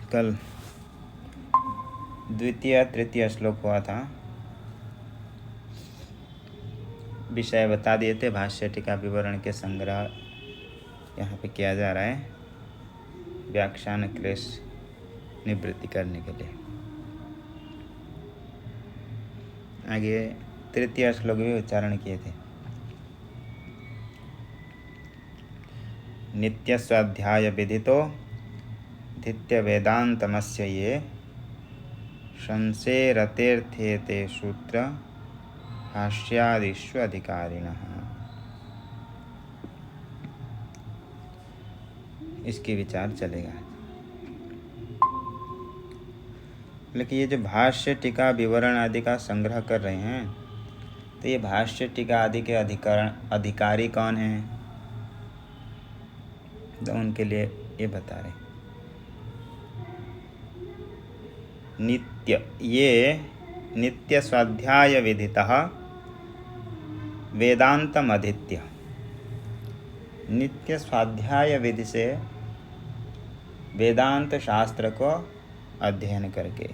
कल द्वितीय तृतीय श्लोक हुआ था, विषय बता दिए थे। भाष्य टीका विवरण के संग्रह यहाँ पे किया जा रहा है व्याख्यान क्लेश निवृत्ति करने के लिए। आगे तृतीय श्लोक भी उच्चारण किए थे। नित्य स्वाध्याय विधितो धित्य वेदांतमस्य ये संशेरतेर्थे ते सूत्र भाष्यादिषु अधिकारिणः। इसके विचार चलेगा। लेकिन ये जो भाष्य टीका विवरण आदि का संग्रह कर रहे हैं, तो ये भाष्य टीका आदि के अधिकारी कौन हैं, तो उनके लिए ये बता रहे। ये नित्य स्वाध्याय विधितः वेदांतम अधीत्य, नित्य स्वाध्याय विधि से वेदांत शास्त्र को अध्ययन करके,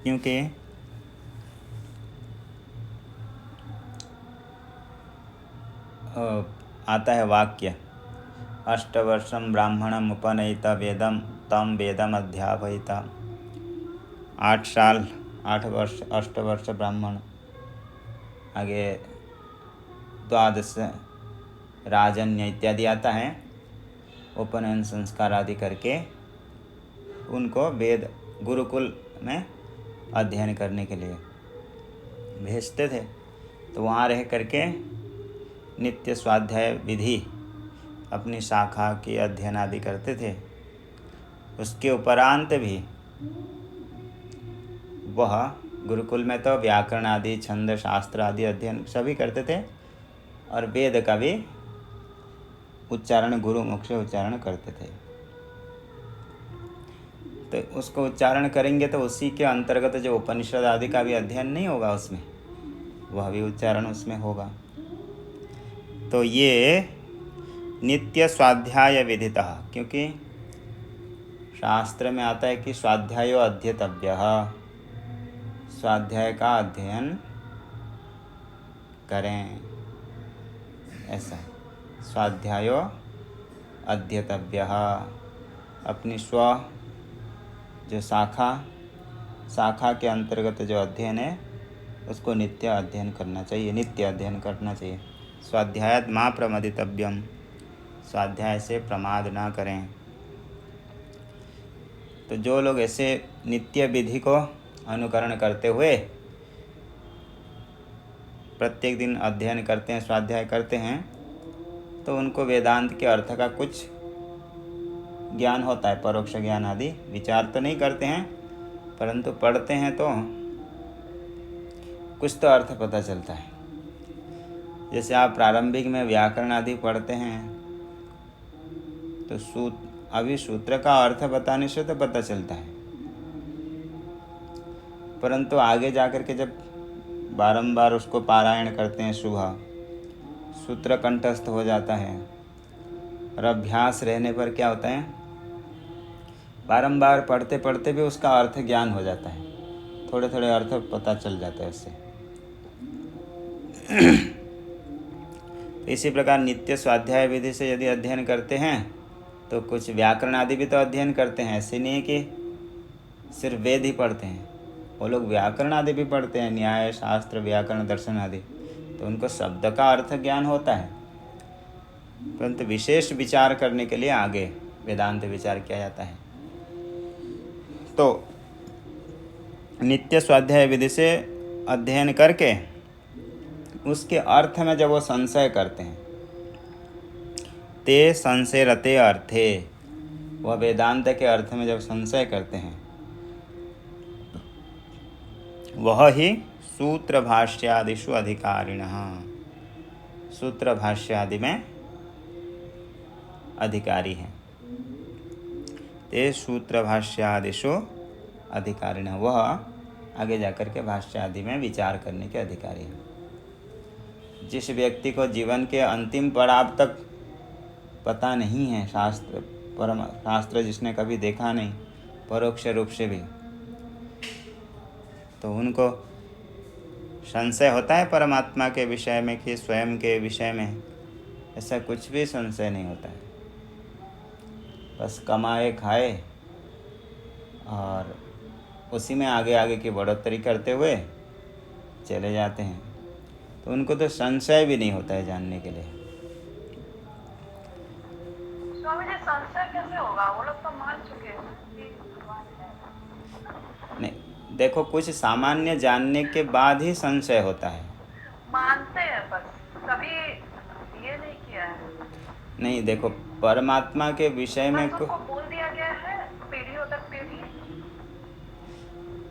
क्योंकि आता है वाक्य, अष्टवर्षं ब्राह्मणम उपनयित वेदम तम वेदम अध्यापयित। 8 साल 8 वर्ष 8 वर्ष ब्राह्मण, आगे 12 राजन्य इत्यादि आता है। उपनयन संस्कार आदि करके उनको वेद गुरुकुल में अध्ययन करने के लिए भेजते थे। तो वहाँ रह करके नित्य स्वाध्याय विधि अपनी शाखा की अध्ययन आदि करते थे। उसके उपरांत भी वह गुरुकुल में तो व्याकरण आदि छंद शास्त्र आदि अध्ययन सभी करते थे, और वेद का भी उच्चारण गुरु मुख से उच्चारण करते थे। तो उसको उच्चारण करेंगे तो उसी के अंतर्गत जो उपनिषद आदि का भी अध्ययन नहीं होगा, उसमें वह भी उच्चारण उसमें होगा। तो ये नित्य स्वाध्याय विधितः, क्योंकि शास्त्र में आता है कि स्वाध्यायो अध्येतव्यः, स्वाध्याय का अध्ययन करें, ऐसा स्वाध्यायो अध्येतव्यः। अपनी स्व जो शाखा के अंतर्गत जो अध्ययन है उसको नित्य अध्ययन करना चाहिए, नित्य अध्ययन करना चाहिए। स्वाध्यायात् मा प्रमदितव्यम, स्वाध्याय से प्रमाद ना करें। तो जो लोग ऐसे नित्य विधि को अनुकरण करते हुए प्रत्येक दिन अध्ययन करते हैं, स्वाध्याय करते हैं, तो उनको वेदांत के अर्थ का कुछ ज्ञान होता है, परोक्ष ज्ञान आदि। विचार तो नहीं करते हैं, परंतु पढ़ते हैं तो कुछ तो अर्थ पता चलता है। जैसे आप प्रारंभिक में व्याकरण आदि पढ़ते हैं तो अभी सूत्र का अर्थ बताने से तो पता चलता है, परंतु आगे जाकर के जब बारंबार उसको पारायण करते हैं, सुबह सूत्र कंठस्थ हो जाता है, और अभ्यास रहने पर क्या होता है, बारंबार पढ़ते पढ़ते भी उसका अर्थ ज्ञान हो जाता है, थोड़े थोड़े अर्थ पता चल जाता है उससे। इसी प्रकार नित्य स्वाध्याय विधि से यदि अध्ययन करते हैं तो कुछ व्याकरण आदि भी तो अध्ययन करते हैं। ऐसे नहीं है कि सिर्फ वेद ही पढ़ते हैं, वो लोग व्याकरण आदि भी पढ़ते हैं, न्याय शास्त्र व्याकरण दर्शन आदि, तो उनको शब्द का अर्थ ज्ञान होता है, परंतु विशेष विचार करने के लिए आगे वेदांत विचार किया जाता है। तो नित्य स्वाध्याय विधि से अध्ययन करके उसके अर्थ में जब वो संशय करते हैं, ते संशयरते अर्थे, वह वेदांत के अर्थ में जब संशय करते हैं, वह ही सूत्र भाष्यादिषु अधिकारिणः, सूत्र भाष्य आदि में अधिकारी हैं। ते सूत्र भाष्यादिषु अधिकारिणः, वह आगे जाकर के भाष्य आदि में विचार करने के अधिकारी हैं। जिस व्यक्ति को जीवन के अंतिम पड़ाव तक पता नहीं है, शास्त्र परम शास्त्र जिसने कभी देखा नहीं परोक्ष रूप से भी, तो उनको संशय होता है परमात्मा के विषय में कि स्वयं के विषय में? ऐसा कुछ भी संशय नहीं होता है। बस कमाए खाए और उसी में आगे आगे की बढ़ोतरी करते हुए चले जाते हैं, तो उनको तो संशय भी नहीं होता है जानने के लिए। स्वामी जी संशय कैसे होगा? वो लोग तो मान चुके हैं कि भगवान है। नहीं, देखो कुछ सामान्य जानने के बाद ही संशय होता है। मानते हैं बस, कभी ये नहीं किया है। नहीं, देखो परमात्मा के विषय में बस उनको बोल दिया गया है पीढ़ियों तक पीढ़ी।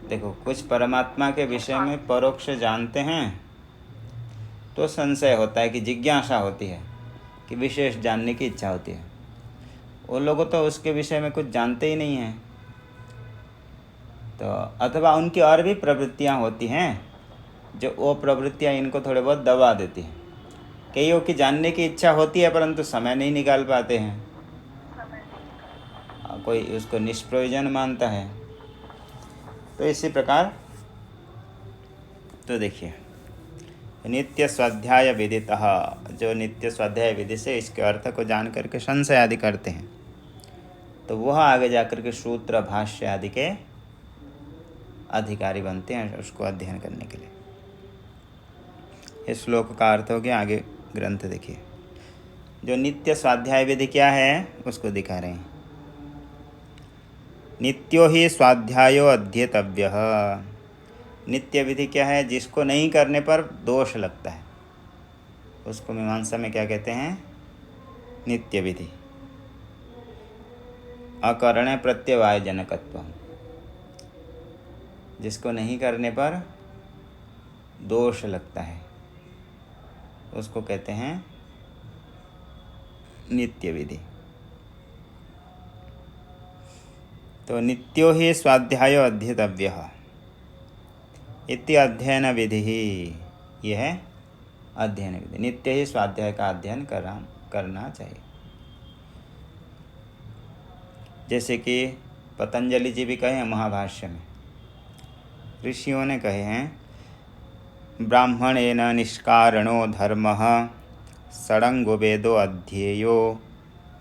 देखो कुछ परमात्मा के विषय में परोक्ष जानते हैं तो संशय होता है कि जिज्ञासा होती है कि विशेष जानने की इच्छा होती है। उन लोगों तो उसके विषय में कुछ जानते ही नहीं हैं, तो अथवा उनकी और भी प्रवृत्तियां होती हैं जो वो प्रवृत्तियां इनको थोड़े बहुत दबा देती हैं। कईयों की जानने की इच्छा होती है परंतु समय नहीं निकाल पाते हैं, कोई उसको निष्प्रयोजन मानता है। तो इसी प्रकार तो देखिए नित्य स्वाध्याय विदितः, जो नित्य स्वाध्याय विधि से इसके अर्थ को जान करके संशय आदि करते हैं, तो वह आगे जाकर के सूत्र भाष्य आदि के अधिकारी बनते हैं उसको अध्ययन करने के लिए। इस श्लोक का अर्थ हो गया। आगे ग्रंथ देखिए, जो नित्य स्वाध्याय विधि क्या है उसको दिखा रहे हैं। नित्यो ही स्वाध्यायो अध्येतव्य। नित्य विधि क्या है? जिसको नहीं करने पर दोष लगता है, उसको मीमांसा में क्या कहते हैं? नित्य विधि। अकरणे प्रत्यवाय जनकत्व, जिसको नहीं करने पर दोष लगता है उसको कहते हैं नित्य विधि। तो नित्यो ही स्वाध्यायो अध्येतव्य इति अध्ययन विधि ही, यह है अध्ययन विधि। नित्य ही स्वाध्याय का अध्ययन करना चाहिए। जैसे कि पतंजलि जी भी कहे हैं महाभाष्य में, ऋषियों ने कहे हैं, ब्राह्मणेन निष्कारणो धर्मः षडंगो वेदो अध्येयो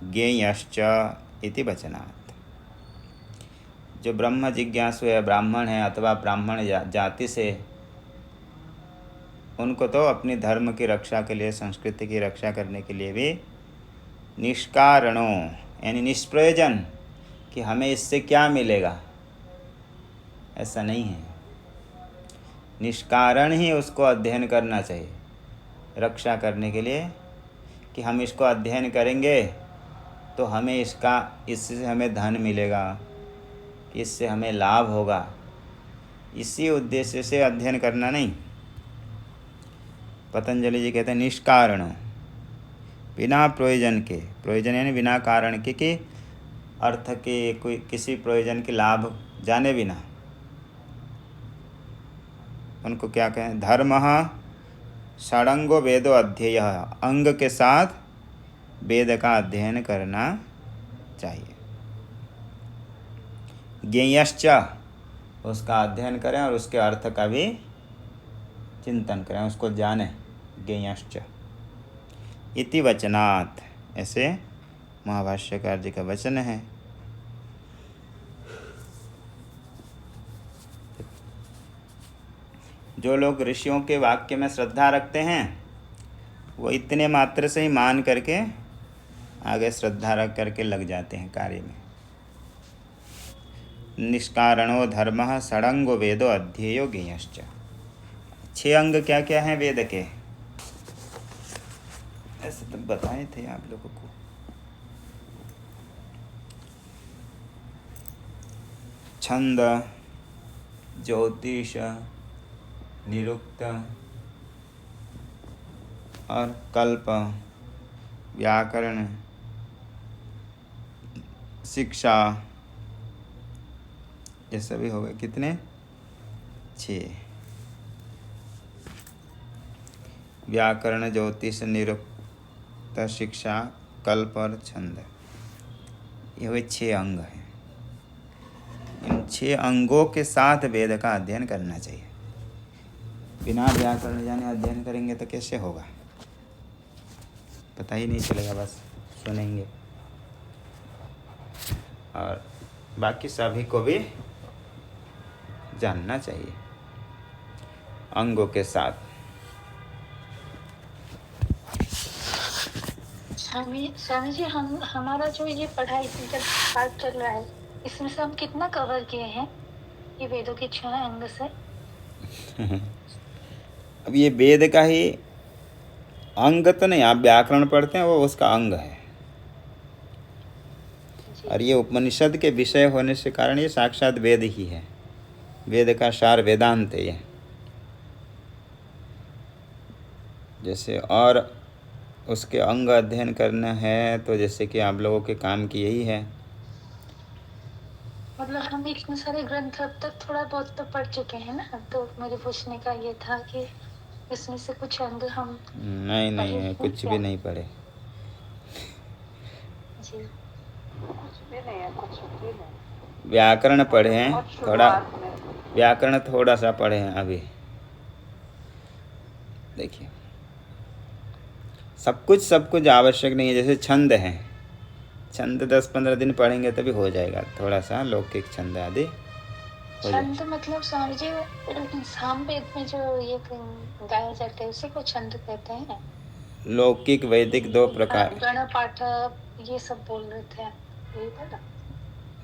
ज्ञेयश्च इति वचनात्। जो ब्रह्म जिज्ञासु है, ब्राह्मण है अथवा ब्राह्मण जाति से, उनको तो अपनी धर्म की रक्षा के लिए, संस्कृति की रक्षा करने के लिए भी निष्कारणों यानी निष्प्रयोजन कि हमें इससे क्या मिलेगा, ऐसा नहीं है। निष्कारण ही उसको अध्ययन करना चाहिए रक्षा करने के लिए, कि हम इसको अध्ययन करेंगे तो हमें इससे हमें धन मिलेगा, इससे हमें लाभ होगा, इसी उद्देश्य से अध्ययन करना नहीं। पतंजलि जी कहते हैं निष्कारण, बिना प्रयोजन के, प्रयोजन यानी बिना कारण के, कि अर्थ के कोई किसी प्रयोजन के लाभ जाने बिना, उनको क्या कहें? धर्म षडंगो वेदो अध्यय, अंग के साथ वेद का अध्ययन करना चाहिए। ज्ञेयश्च, उसका अध्ययन करें और उसके अर्थ का भी चिंतन करें, उसको जानें। ज्ञेयश्च इति वचनात्, ऐसे महाभाष्यकार जी का वचन है। जो लोग ऋषियों के वाक्य में श्रद्धा रखते हैं वो इतने मात्र से ही मान करके आगे श्रद्धा रख करके लग जाते हैं कार्य में। निष्कारणो धर्मः षडंगो वेदो अध्येयो ज्ञेयश्च। 6 अंग क्या क्या हैं वेद के? ऐसे तो बताए थे आप लोगों को। छंद, ज्योतिष, निरुक्त और कल्प, व्याकरण, शिक्षा, ये सभी हो गए कितने? 6। व्याकरण, ज्योतिष, निरुक्त, शिक्षा, कल्प और छंद, ये हुए 6 अंग हैं। इन 6 अंगों के साथ वेद का अध्ययन करना चाहिए। बिना व्याकरण जाने अध्ययन करेंगे तो कैसे होगा? पता ही नहीं चलेगा, बस सुनेंगे। और बाकी सभी को भी जानना चाहिए अंगों के साथ। स्वामी जी, हमारा जो ये पढ़ाई जब पाठ चल रहा है, इसमें से हम कितना कवर किए हैं ये वेदों के 6 अंग से? अब ये वेद का ही अंग तो नहीं, आप व्याकरण पढ़ते हैं वो उसका अंग है। और ये उपनिषद के विषय होने से कारण ये साक्षात वेद ही है। वेद का सार वेदांत है ये। जैसे और उसके अंग अध्ययन करना है तो जैसे कि आप लोगों के काम की यही है। मतलब हम इतने सारे ग्रंथ अब तक थोड़ा बहुत तो पढ़ चुके हैं ना, तो मेरे पूछने का ये था कि इसमें से कुछ अंग हम नहीं, कुछ भी नहीं पढ़े जी। कुछ भी नहीं है, कुछ भी नहीं। व्याकरण पढ़े हैं बहुत थोड़ा, शुरुआत में। व्याकरण थोड़ा सा पढ़े हैं अभी। देखिए सब कुछ आवश्यक नहीं है। जैसे छंद हैं, छंद 10-15 दिन पढ़ेंगे तभी हो जाएगा। थोड़ा सा लौकिक छंद आदि हो जाए। छंद मतलब स्वामी जी सामवेद में जो ये गाया जाता है उसी को छंद कहते हैं? लौकिक वैदिक 2 प्रकार। गण पाठ ये सब बोल रहे थे, यही था ना?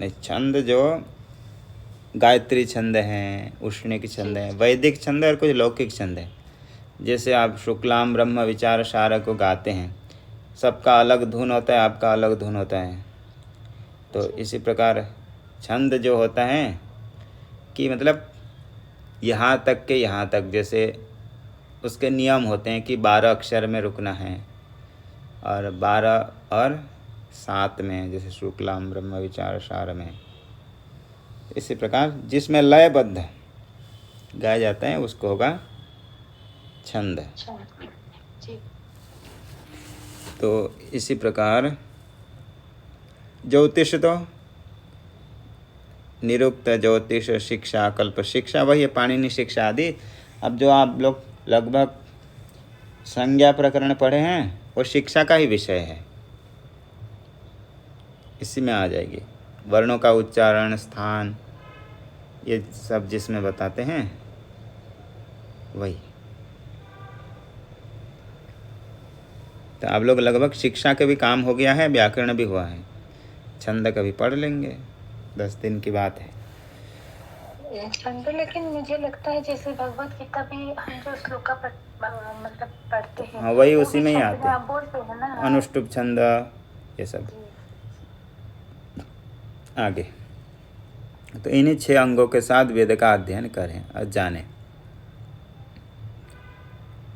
नहीं, छंद जो गायत्री छंद हैं, उष्णिक छंद हैं, वैदिक छंद और कुछ लौकिक छंद हैं। जैसे आप शुक्लाम ब्रह्म विचार सार को गाते हैं, सबका अलग धुन होता है, आपका अलग धुन होता है। तो इसी प्रकार छंद जो होता है कि मतलब यहाँ तक के यहाँ तक, जैसे उसके नियम होते हैं कि 12 अक्षर में रुकना है और 12 और 7 में, जैसे शुक्लाम ब्रह्म विचार सार में। इसी प्रकार जिसमें लयबद्ध गाया जाता है उसको होगा छंद। जी। तो इसी प्रकार ज्योतिष तो निरुक्त, ज्योतिष, शिक्षा, कल्प शिक्षा वही है, पाणिनि शिक्षा आदि। अब जो आप लोग लगभग संज्ञा प्रकरण पढ़े हैं वो शिक्षा का ही विषय है, इसी में आ जाएगी। वर्णों का उच्चारण, स्थान, ये सब जिसमें बताते हैं वही। तो आप लोग लगभग शिक्षा के भी काम हो गया है, व्याकरण भी हुआ है। छंद कभी पढ़ लेंगे, 10 दिन की बात है। छंद, लेकिन मुझे लगता है जैसे भगवत गीता भी हम जो श्लोक का मतलब पढ़ते हैं, हाँ वही उसी में ही आते हैं, आप बोलते हैं ना, अनुष्टुप छंद ये सब आगे। तो इन्हीं 6 अंगों के साथ वेद का अध्ययन करें और जानें।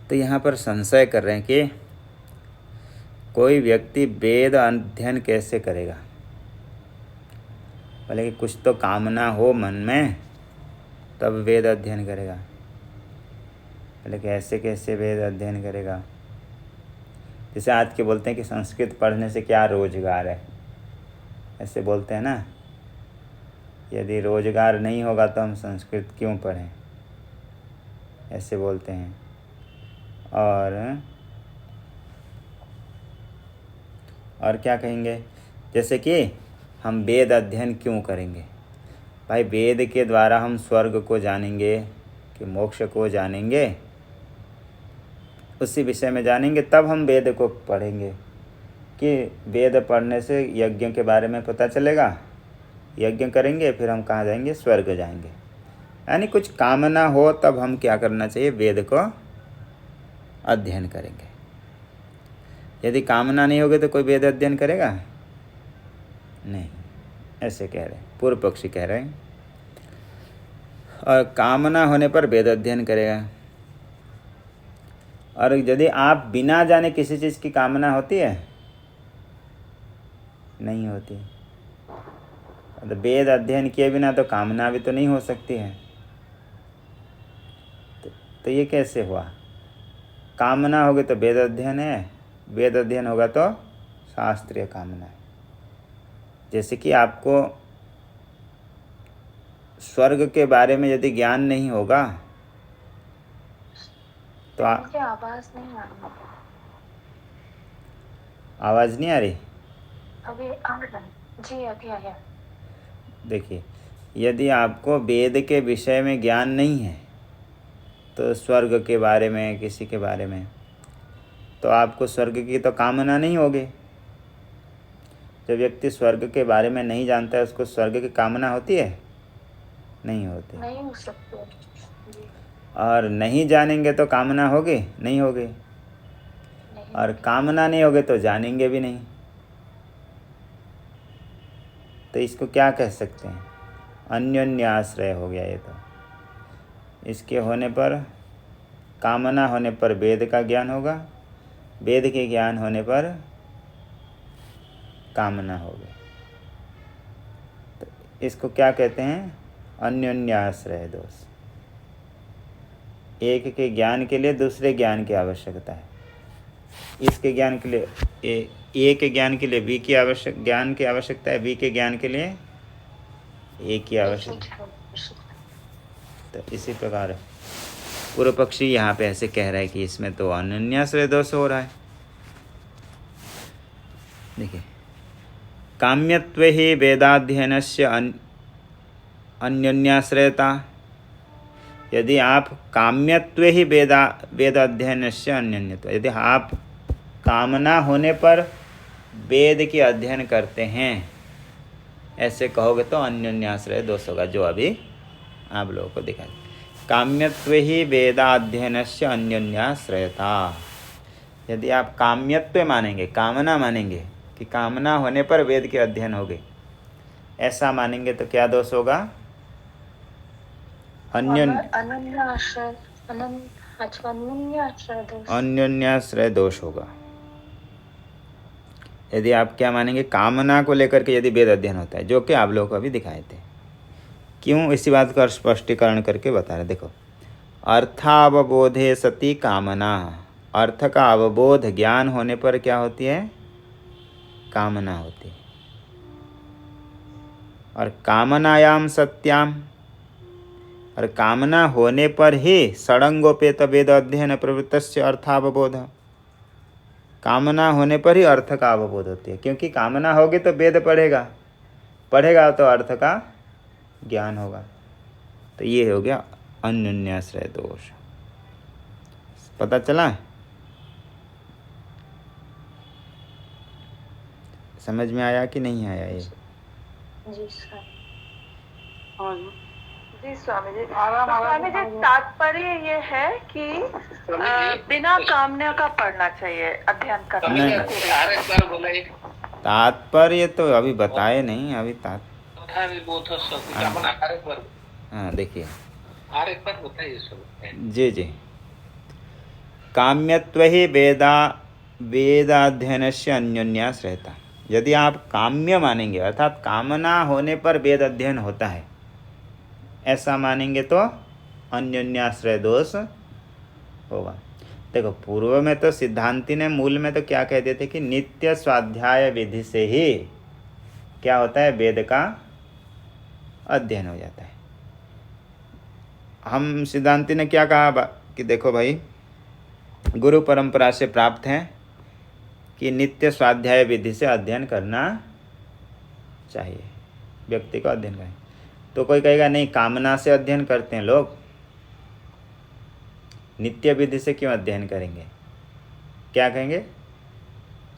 तो यहाँ पर संशय कर रहे हैं कि कोई व्यक्ति वेद अध्ययन कैसे करेगा? बोले कि कुछ तो कामना हो मन में तब वेद अध्ययन करेगा। बोले कि ऐसे कैसे वेद अध्ययन करेगा? जैसे आज के बोलते हैं कि संस्कृत पढ़ने से क्या रोजगार है, ऐसे बोलते हैं ना। यदि रोजगार नहीं होगा तो हम संस्कृत क्यों पढ़ें, ऐसे बोलते हैं। और क्या कहेंगे, जैसे कि हम वेद अध्ययन क्यों करेंगे? भाई वेद के द्वारा हम स्वर्ग को जानेंगे कि मोक्ष को जानेंगे, उसी विषय में जानेंगे, तब हम वेद को पढ़ेंगे। कि वेद पढ़ने से यज्ञ के बारे में पता चलेगा, यज्ञ करेंगे फिर हम कहाँ जाएंगे? स्वर्ग जाएंगे। यानी कुछ कामना हो तब हम क्या करना चाहिए? वेद को अध्ययन करेंगे। यदि कामना नहीं होगी तो कोई वेद अध्ययन करेगा नहीं, ऐसे कह रहे हैं, पूर्व पक्षी कह रहे हैं। और कामना होने पर वेद अध्ययन करेगा। और यदि आप बिना जाने किसी चीज़ की कामना होती है? नहीं होती। तो वेद अध्ययन किए बिना तो कामना भी तो नहीं हो सकती है। तो ये कैसे हुआ? कामना होगी तो वेद अध्ययन है, वेद अध्ययन होगा तो शास्त्रीय कामना है। जैसे कि आपको स्वर्ग के बारे में यदि ज्ञान नहीं होगा तो मुझे आवाज नहीं आ रही। आवाज़ नहीं आ रही? अभी आ रहा है। जी अभी आया। देखिए, यदि आपको वेद के विषय में ज्ञान नहीं है तो स्वर्ग के बारे में, किसी के बारे में, तो आपको स्वर्ग की तो कामना नहीं होगी। जब व्यक्ति स्वर्ग के बारे में नहीं जानता है, उसको स्वर्ग की कामना होती है? नहीं होती। नहीं हो सकते जी। और नहीं जानेंगे तो कामना होगी? नहीं होगी। नहीं और कामना नहीं होगी तो जानेंगे भी नहीं। तो इसको क्या कह सकते हैं? अन्योन्याश्रय हो गया ये तो। इसके होने पर, कामना होने पर वेद का ज्ञान होगा, वेद के ज्ञान होने पर कामना होगी। तो इसको क्या कहते हैं? अन्योन्याश्रय दोष। एक के ज्ञान के लिए दूसरे ज्ञान की आवश्यकता है। इसके ज्ञान के लिए ए के ज्ञान के लिए बी की ज्ञान की आवश्यकता है, बी के ज्ञान के लिए ए की आवश्यकता है। तो इसी प्रकार पूर्व पक्षी यहाँ पे ऐसे कह रहा है कि इसमें तो अनन्याश्रय दोष हो रहा है। देखिए, काम्यत्व ही वेदाध्ययनस्य अन्योन्याश्रयता। यदि आप काम्यत्व ही वेदाध्ययनस्य अन्योन्यत्व, यदि आप कामना होने पर वेद के अध्ययन करते हैं ऐसे कहोगे तो अन्योन्याश्रय दोष होगा, जो अभी आप लोगों को दिखाई। काम्यत्व ही वेदाध्ययनस्य अन्योन्याश्रयता। यदि आप काम्यत्व मानेंगे, कामना मानेंगे कि कामना होने पर वेद के अध्ययन होगे, ऐसा मानेंगे तो क्या दोष होगा? अन्योन्याश्रय दोष होगा। यदि आप क्या मानेंगे? कामना को लेकर के यदि वेद अध्ययन होता है, जो कि आप लोगों को अभी दिखाए थे। क्यों? इसी बात का स्पष्टीकरण करके बता रहे। देखो, अर्थावबोधे सति कामना। अर्थ का अवबोध, ज्ञान होने पर क्या होती है? कामना होती है। और कामनायाम सत्याम, और कामना होने पर ही षडंगोपेत वेद अध्ययन प्रवृत्तस्य अर्थावबोध। कामना होने पर ही अर्थ का अवबोध होती है, क्योंकि कामना होगी तो वेद पढ़ेगा, पढ़ेगा तो अर्थ का ज्ञान होगा। तो ये हो गया अन्योन्याश्रय दोष। पता चला? समझ में आया कि नहीं आया ये? जी सर। जी स्वामी जी। स्वामी जी, तात्पर्य ये है कि बिना कामना का पढ़ना चाहिए, अध्ययन करना चाहिए। तात्पर्य तो अभी बताए नहीं, अभी हाँ देखिए, जी जी। काम्यत्व ही वेदाध्ययन से अन्योन्याश्रयता। यदि आप काम्य मानेंगे, अर्थात कामना होने पर वेद अध्ययन होता है, ऐसा मानेंगे तो अन्योन्याश्रय दोष होगा। देखो, पूर्व में तो सिद्धांति ने मूल में तो क्या कहते थे कि नित्य स्वाध्याय विधि से ही क्या होता है? वेद का अध्ययन हो जाता है। हम सिद्धांति ने क्या कहा कि देखो भाई, गुरु परंपरा से प्राप्त है कि नित्य स्वाध्याय विधि से अध्ययन करना चाहिए, व्यक्ति को अध्ययन करें। तो कोई कहेगा नहीं, कामना से अध्ययन करते हैं लोग, नित्य विधि से क्यों अध्ययन करेंगे? क्या कहेंगे?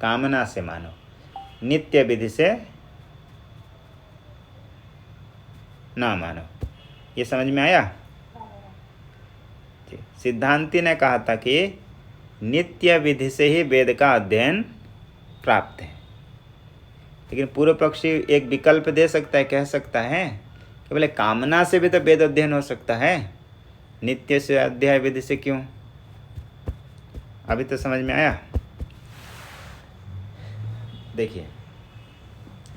कामना से मानो, नित्य विधि से ना मानो। ये समझ में आया? सिद्धांति ने कहा था कि नित्य विधि से ही वेद का अध्ययन प्राप्त है, लेकिन पूर्व पक्षी एक विकल्प दे सकता है, कह सकता है कि बोले कामना से भी तो वेद अध्ययन हो सकता है, नित्य से अध्याय विधि से क्यों? अभी तो समझ में आया? देखिए,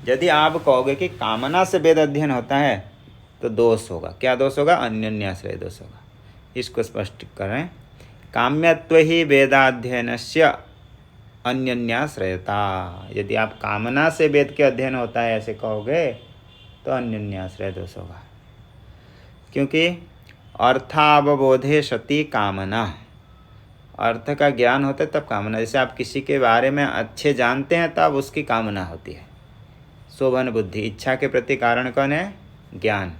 यदि आप कहोगे कि कामना से वेद अध्ययन होता है तो दोष होगा। क्या दोष होगा? अन्योन्याश्रय दोष होगा। इसको स्पष्ट करें। काम्यत्व ही वेदाध्ययनस्य अन्यन्याश्रयता। यदि आप कामना से वेद के अध्ययन होता है ऐसे कहोगे तो अन्यन्याश्रय दोष होगा, क्योंकि अर्थावबोधे सति कामना, अर्थ का ज्ञान होता है तब कामना। जैसे आप किसी के बारे में अच्छे जानते हैं तब उसकी कामना होती है। शोभन बुद्धि, इच्छा के प्रति कारण कौन है? ज्ञान।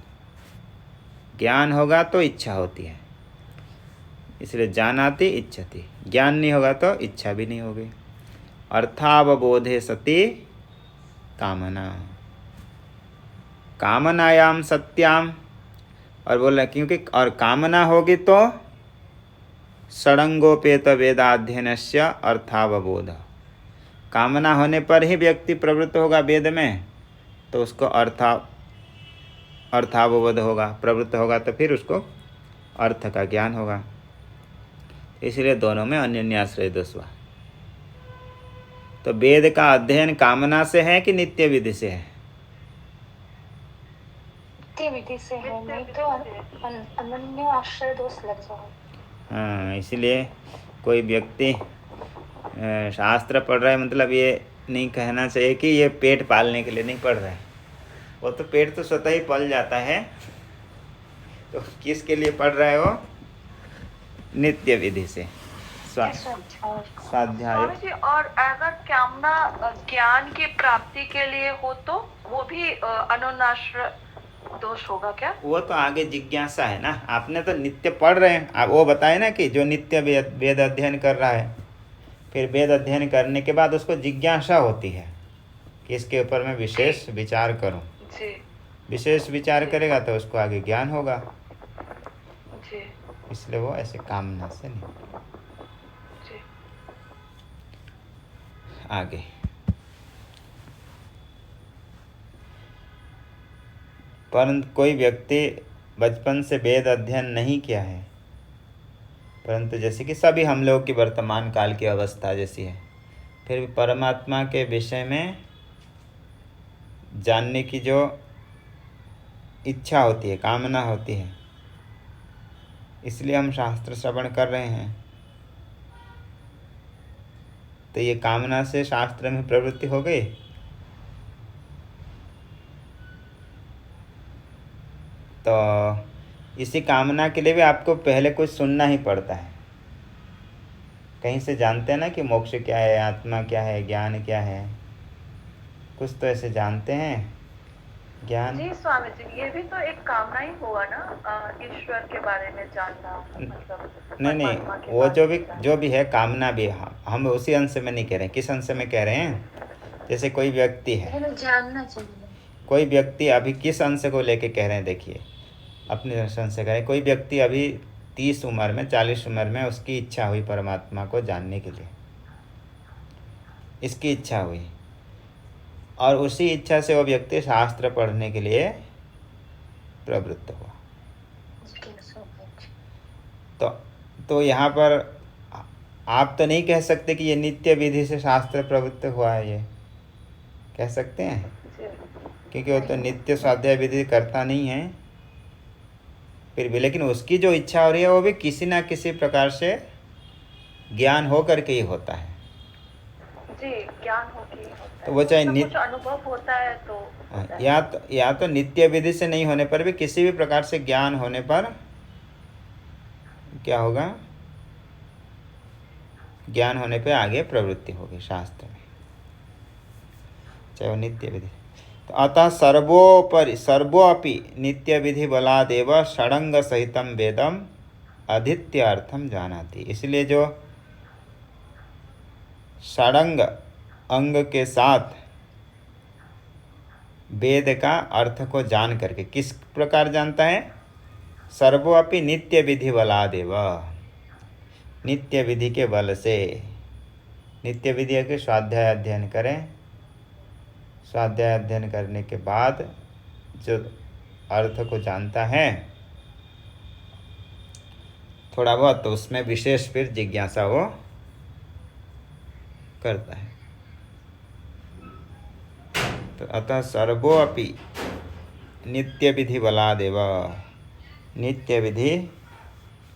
ज्ञान होगा तो इच्छा होती है, इसलिए जानाति इच्छति। ज्ञान नहीं होगा तो इच्छा भी नहीं होगी। अर्थावबोधे सति कामना, कामनायाम सत्याम। और बोला क्योंकि और कामना होगी तो षडंगोपेत वेदाध्ययनस्य अर्थावबोध। कामना होने पर ही व्यक्ति प्रवृत्त होगा वेद में, तो उसको अर्थावबोध होगा, प्रवृत्त होगा तो फिर उसको अर्थ का ज्ञान होगा। इसलिए दोनों में अन्यन्याश्रय दोष हुआ। तो वेद का अध्ययन कामना से है कि नित्य विधि से है? नित्य विधि से है, नहीं तो अनन्य आश्रय दोष लग जाए। हाँ, इसलिए कोई व्यक्ति शास्त्र पढ़ रहा है मतलब ये नहीं कहना चाहिए कि ये पेट पालने के लिए नहीं पढ़ रहा है। वो तो पेट तो स्वतः ही पल जाता है, तो किसके लिए पढ़ रहा है वो? नित्य विधि से, स्वाध्याय। स्वामी जी, और अगर कामना ज्ञान की प्राप्ति के लिए हो तो वो भी अनुनाश्रय दोष होगा क्या? वो तो आगे जिज्ञासा है ना। आपने तो नित्य पढ़ रहे हैं, आप वो बताए ना कि जो नित्य वेद अध्ययन कर रहा है, फिर वेद अध्ययन करने के बाद उसको जिज्ञासा होती है कि इसके ऊपर मैं विशेष विचार करूं। जी। विशेष विचार करेगा तो उसको आगे ज्ञान होगा। जी। इसलिए वो ऐसे कामना से नहीं। जी। आगे परंतु कोई व्यक्ति बचपन से वेद अध्ययन नहीं किया है, परंतु जैसे कि सभी हम लोग की वर्तमान काल की अवस्था जैसी है, फिर भी परमात्मा के विषय में जानने की जो इच्छा होती है, कामना होती है, इसलिए हम शास्त्र श्रवण कर रहे हैं। तो ये कामना से शास्त्र में प्रवृत्ति हो गई। तो इसी कामना के लिए भी आपको पहले कुछ सुनना ही पड़ता है। कहीं से जानते हैं ना कि मोक्ष क्या है, आत्मा क्या है, ज्ञान क्या है, कुछ तो ऐसे जानते हैं ज्ञान। जी स्वामी जी, ये भी तो एक कामना ही हुआ ना, ईश्वर के बारे में जानना, मतलब नहीं, वो जो भी है कामना भी है। हम उसी अंश में नहीं कह रहे हैं। किस अंश में कह रहे हैं? जैसे कोई व्यक्ति है, जानना चाहिए। कोई व्यक्ति अभी किस अंश को लेके कह रहे हैं? देखिए अपने दर्शन से करें। कोई व्यक्ति अभी 30 उम्र में, 40 उम्र में उसकी इच्छा हुई परमात्मा को जानने के लिए, इसकी इच्छा हुई, और उसी इच्छा से वो व्यक्ति शास्त्र पढ़ने के लिए प्रवृत्त हुआ। तो यहाँ पर आप तो नहीं कह सकते कि ये नित्य विधि से शास्त्र प्रवृत्त हुआ है। ये कह सकते हैं क्योंकि वो तो नित्य स्वाध्याय विधि करता नहीं है फिर भी, लेकिन उसकी जो इच्छा हो रही है वो भी किसी ना किसी प्रकार से ज्ञान हो करके ही होता है। जी, ज्ञान हो के तो वो चाहे नित्य अनुभव होता है तो या तो नित्य विधि से नहीं होने पर भी किसी भी प्रकार से ज्ञान होने पर क्या होगा? ज्ञान होने पे आगे प्रवृत्ति होगी शास्त्र में, चाहे वो नित्य विधि। तो अतः सर्वोपि नित्य विधि बलादेव षडंग सहितम वेदम अधीत्य अर्थम जानाति। इसलिए जो षडंग अंग के साथ वेद का अर्थ को जान करके, किस प्रकार जानता है? सर्वोपि नित्य विधि बलादेव, नित्य विधि के बल से। नित्य विधि के स्वाध्याय अध्ययन करें, स्वाध्याय अध्ययन करने के बाद जो अर्थ को जानता है थोड़ा बहुत, तो उसमें विशेष फिर जिज्ञासा वो करता है। तो अतः सर्वोपि नित्य विधि बलादेव, नित्य विधि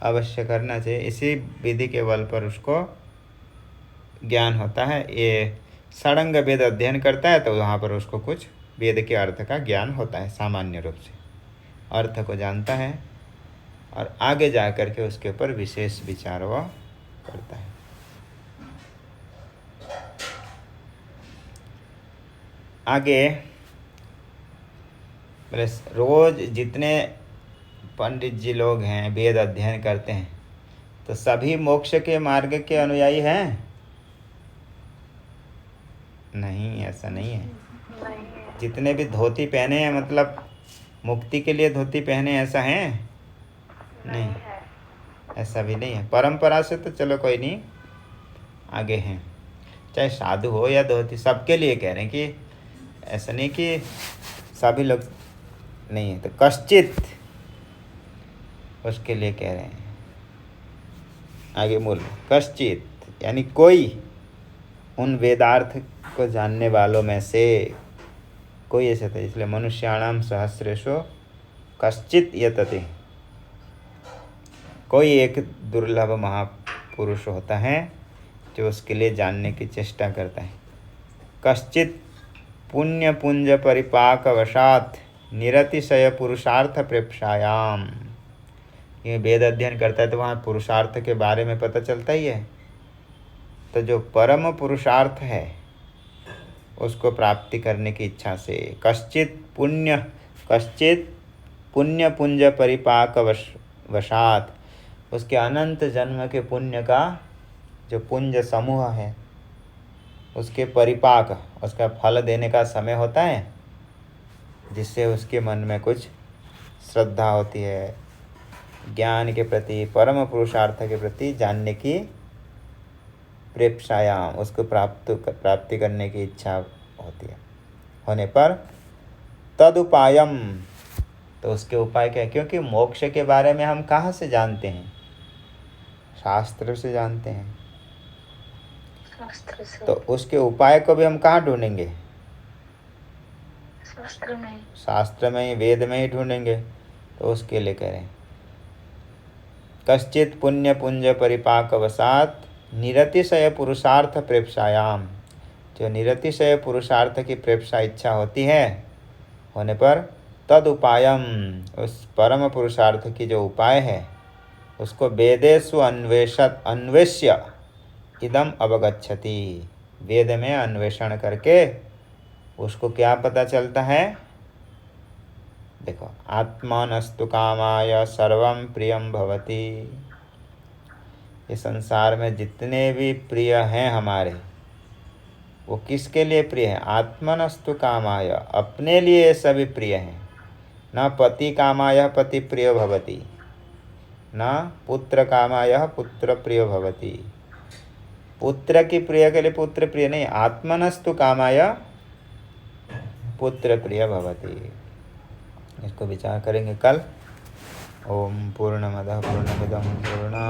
अवश्य करना चाहिए। इसी विधि के बल पर उसको ज्ञान होता है। ये षडंग वेद अध्ययन करता है तो वहाँ पर उसको कुछ वेद के अर्थ का ज्ञान होता है, सामान्य रूप से अर्थ को जानता है और आगे जा कर के उसके ऊपर विशेष विचार वह करता है। आगे रोज जितने पंडित जी लोग हैं वेद अध्ययन करते हैं तो सभी मोक्ष के मार्ग के अनुयायी हैं? नहीं, ऐसा नहीं है। जितने भी धोती पहने हैं मतलब मुक्ति के लिए धोती पहने, ऐसा है? नहीं, ऐसा भी नहीं है। परंपरा से तो चलो कोई नहीं, आगे हैं, चाहे साधु हो या धोती, सबके लिए कह रहे हैं कि ऐसा नहीं कि सभी लोग नहीं है। तो कश्चित उसके लिए कह रहे हैं। आगे मूल कश्चित यानी कोई उन वेदार्थ को जानने वालों में से कोई ऐसा था, इसलिए मनुष्याणाम सहस्रेशो कश्चित यतते, कोई एक दुर्लभ महापुरुष होता है जो उसके लिए जानने की चेष्टा करता है। कश्चित पुण्य पुंज परिपाक वशात निरतिशय पुरुषार्थ प्रेक्षायाम, ये वेद अध्ययन करता है तो वहाँ पुरुषार्थ के बारे में पता चलता ही है। तो जो परम पुरुषार्थ है उसको प्राप्ति करने की इच्छा से कश्चित पुण्य पुंज परिपाक वशात, उसके अनंत जन्म के पुण्य का जो पुंज समूह है उसके परिपाक, उसका फल देने का समय होता है, जिससे उसके मन में कुछ श्रद्धा होती है, ज्ञान के प्रति, परम पुरुषार्थ के प्रति जानने की प्रेक्षायाम, उसको प्राप्ति करने की इच्छा होती है। होने पर तदुपायम, तो उसके उपाय क्या है? क्योंकि मोक्ष के बारे में हम कहाँ से जानते हैं? शास्त्र से जानते हैं। शास्त्र से। तो उसके उपाय को भी हम कहाँ ढूंढेंगे? शास्त्र में ही, वेद में ही ढूंढेंगे। तो उसके लिए कह रहे हैं कश्चित पुण्य पुंज परिपाक वसात निरतिशय पुरुषार्थ प्रेक्षायाम, जो निरतिशय पुरुषार्थ की प्रेक्षा इच्छा होती है, होने पर तद उपायम, उस परम पुरुषार्थ की जो उपाय है उसको वेदेषु अन्वेष्य इदम अवगच्छति, वेद में अन्वेषण करके उसको क्या पता चलता है? देखो, आत्मानस्तु कामाय सर्वं प्रियं भवति, ये संसार में जितने भी प्रिय हैं हमारे, वो किसके लिए प्रिय है? आत्मनस्तु कामाय, अपने लिए सभी प्रिय हैं। न पति कामाय पति प्रिय भवति, न पुत्र कामाय पुत्र प्रिय भवति, पुत्र की प्रिय के लिए पुत्र प्रिय नहीं, आत्मनस्तु कामाय पुत्र प्रिय भवति। इसको विचार करेंगे कल। ओम पूर्णमदः पूर्णमिदं पूर्णात्